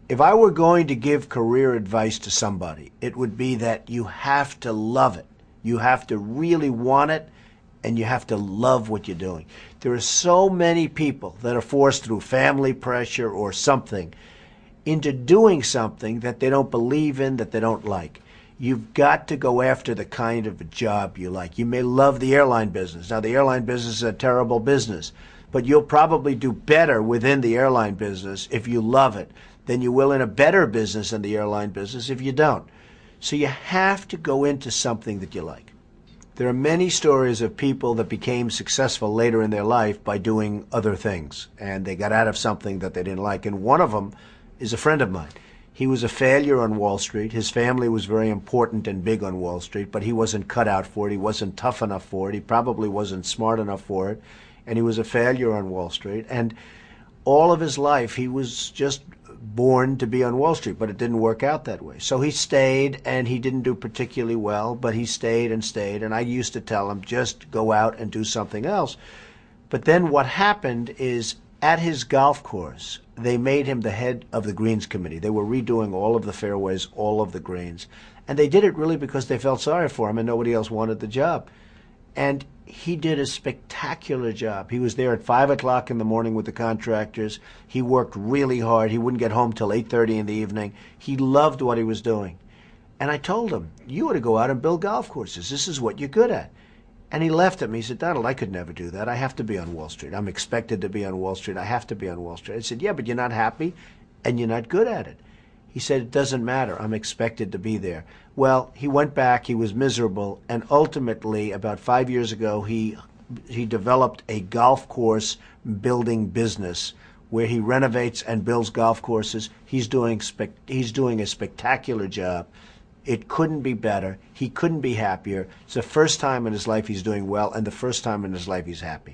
If I were going to give career advice to somebody, it would be that you have to love it. You have to really want it, and you have to love what you're doing. There are so many people that are forced through family pressure or something into doing something that they don't believe in, that they don't like. You've got to go after the kind of a job you like. You may love the airline business. Now, the airline business is a terrible business, but you'll probably do better within the airline business if you love it than you will in a better business than the airline business if you don't. So you have to go into something that you like. There are many stories of people that became successful later in their life by doing other things, and they got out of something that they didn't like. And one of them is a friend of mine. He was a failure on Wall Street. His family was very important and big on Wall Street, but he wasn't cut out for it. He wasn't tough enough for it. He probably wasn't smart enough for it. And he was a failure on Wall Street. And all of his life, he was just born to be on Wall Street, but it didn't work out that way. So he stayed, and he didn't do particularly well, but he stayed and stayed. And I used to tell him, just go out and do something else. But then what happened is, at his golf course, they made him the head of the greens committee. They were redoing all of the fairways, all of the greens. And they did it really because they felt sorry for him and nobody else wanted the job. And he did a spectacular job. He was there at 5 o'clock in the morning with the contractors. He worked really hard. He wouldn't get home till 8:30 in the evening. He loved what he was doing. And I told him, you ought to go out and build golf courses. This is what you're good at. And he laughed at me. He said, Donald, I could never do that. I have to be on Wall Street. I'm expected to be on Wall Street. I have to be on Wall Street. I said, yeah, but you're not happy and you're not good at it. He said, it doesn't matter. I'm expected to be there. Well, he went back. He was miserable. And ultimately, about 5 years ago, he developed a golf course building business where he renovates and builds golf courses. He's doing a spectacular job. It couldn't be better. He couldn't be happier. It's the first time in his life he's doing well, and the first time in his life he's happy.